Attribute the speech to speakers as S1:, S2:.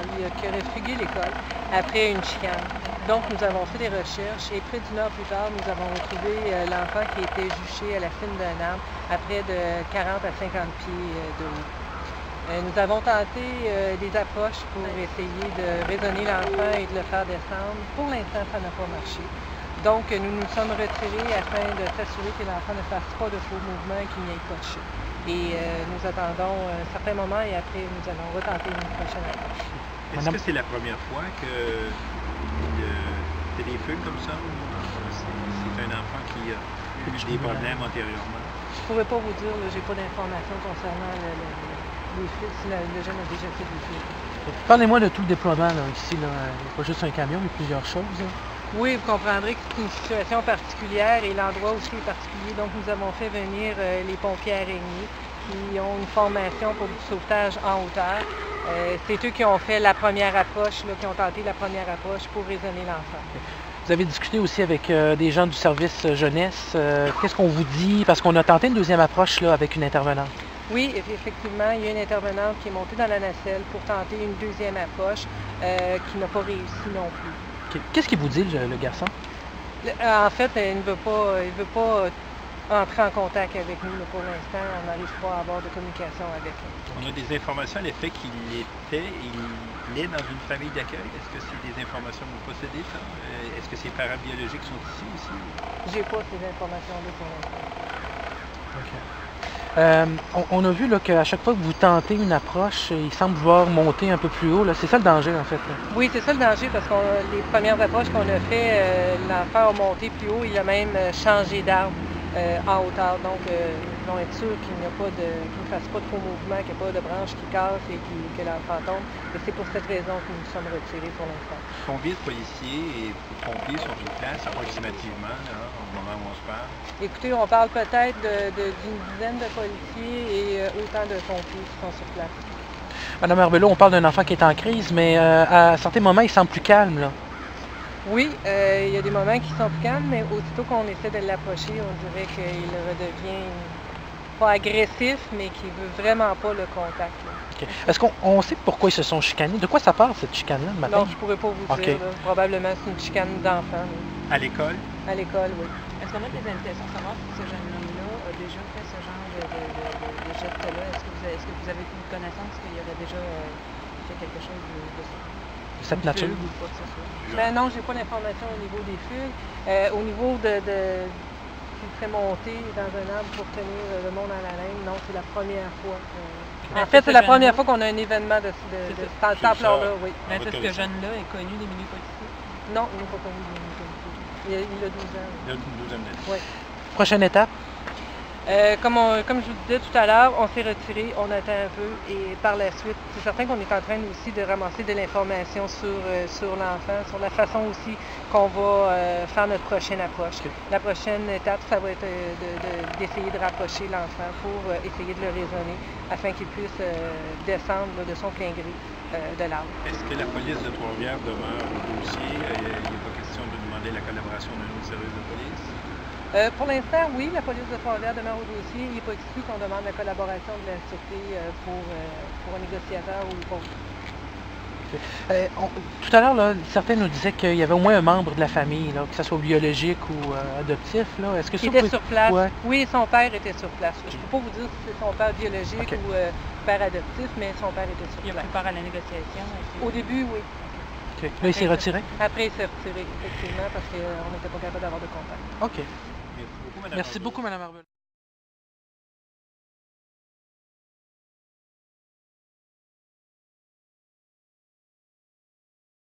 S1: l'école, qui aurait fugué l'école après une chicane. Donc, nous avons fait des recherches et près d'une heure plus tard, nous avons retrouvé l'enfant qui était juché à la cime d'un arbre à près de 40 à 50 pieds de haut. Nous avons tenté des approches pour essayer de raisonner l'enfant et de le faire descendre. Pour l'instant, ça n'a pas marché. Donc, nous nous sommes retirés afin de s'assurer que l'enfant ne fasse pas de faux mouvements et qu'il n'y ait pas de chute. Et nous attendons un certain moment et après, nous allons retenter une prochaine approche.
S2: Est-ce que c'est la première fois que c'est des feux comme ça? C'est un enfant qui a eu des problèmes antérieurement?
S1: Je ne pourrais pas vous dire, je n'ai pas d'informations concernant les feux, si le jeune a déjà fait des feux.
S3: Parlez-moi de tout le déploiement là, ici. Là. Il n'y a pas juste un camion, mais plusieurs choses. Là.
S1: Oui, vous comprendrez que c'est une situation particulière et l'endroit aussi est particulier. Donc, nous avons fait venir les pompiers araignées qui ont une formation pour du sauvetage en hauteur. C'est eux qui ont fait la première approche, là, qui ont tenté la première approche pour raisonner l'enfant.
S3: Vous avez discuté aussi avec des gens du service jeunesse. Qu'est-ce qu'on vous dit? Parce qu'on a tenté une deuxième approche là, avec une intervenante.
S1: Oui, effectivement, il y a une intervenante qui est montée dans la nacelle pour tenter une deuxième approche qui n'a pas réussi non plus.
S3: Qu'est-ce qu'il vous dit, le garçon?
S1: En fait, il ne veut pas entrer en contact avec nous. Pour l'instant, on n'arrive pas à avoir de communication avec lui.
S2: On a des informations à l'effet qu'il est dans une famille d'accueil. Est-ce que c'est des informations que vous possédez, ça? Est-ce que ses parents biologiques sont ici aussi?
S1: J'ai pas ces informations-là pour l'instant.
S3: OK. On a vu là, qu'à chaque fois que vous tentez une approche, il semble vouloir monter un peu plus haut. C'est ça le danger, en fait. Là.
S1: Oui, c'est ça le danger, parce que les premières approches qu'on a fait, l'enfant a monté plus haut, il a même changé d'arbre en hauteur. Donc, ils vont être sûrs qu'il ne fasse pas de faux mouvements, qu'il n'y ait pas de branches qui cassent et que l'enfant tombe. Et c'est pour cette raison que nous nous sommes retirés pour l'instant.
S2: Combien de policiers et de pompiers sont sur place approximativement, là, au moment où on se parle?
S1: Écoutez, on parle peut-être d'une dizaine de policiers et autant de pompiers qui sont sur place.
S3: Madame Arbelot, on parle d'un enfant qui est en crise, mais à certains moments, il semble plus calme. Là.
S1: Oui, il y a des moments qui sont plus calmes, mais aussitôt qu'on essaie de l'approcher, on dirait qu'il redevient pas agressif, mais qu'il veut vraiment pas le contact.
S3: Okay. Est-ce qu'on sait pourquoi ils se sont chicanés? De quoi ça part, cette chicane-là, le matin?
S1: Non, je pourrais pas vous dire. Là. Probablement, c'est une chicane d'enfant.
S2: À l'école?
S1: À l'école, oui.
S4: Est-ce qu'on a des indications de savoir si ce jeune homme-là a déjà fait ce genre de geste-là? Est-ce que vous avez une connaissance qu'il aurait déjà fait quelque chose de ça?
S3: Cette nature?
S4: Ou quoi que ce soit?
S1: Ben non, j'ai pas d'informations au niveau des fugues. Au niveau qu'il serait monté dans un arbre pour tenir le monde à la laine, non, c'est la première fois. En fait, c'est la première fois qu'on a un événement de cette ampleur-là, oui.
S4: Mais est-ce que ce jeune-là est connu des milieux policiers?
S1: Non, il n'est pas connu des milieux policiers. Il a 12 ans.
S2: Il a une douzaine d'années.
S1: Oui.
S3: Prochaine étape?
S1: Comme je vous disais tout à l'heure, on s'est retiré, on attend un peu et par la suite, c'est certain qu'on est en train aussi de ramasser de l'information sur l'enfant, sur la façon aussi qu'on va faire notre prochaine approche.
S3: Okay.
S1: La prochaine étape, ça va être d'essayer de rapprocher l'enfant pour essayer de le raisonner afin qu'il puisse descendre de son plein gré de l'arbre.
S2: Est-ce que la police de Trois-Rivières demeure au dossier? Il n'est pas question de demander la collaboration d'un autre service de police?
S1: Pour l'instant, oui, la police de Trois-Rivières demeure au dossier. Il n'est pas exclu qu'on demande la collaboration de la Sûreté pour un négociateur ou pas.
S3: Tout à l'heure, certains nous disaient qu'il y avait au moins un membre de la famille, là, que ce soit biologique ou adoptif. Là. Est-ce que
S1: il était sur place.
S3: Ouais.
S1: Oui, son père était sur place. Je ne peux pas vous dire si c'est son père biologique ou père adoptif, mais son père était sur place.
S4: Il a pris part à la négociation?
S1: Au début, oui.
S3: Okay. Là, il s'est retiré?
S1: Après, il s'est retiré, effectivement, parce qu'on n'était pas capable d'avoir de contact.
S3: OK.
S2: Merci beaucoup, Mme
S3: Merci beaucoup, Mme Arbelot.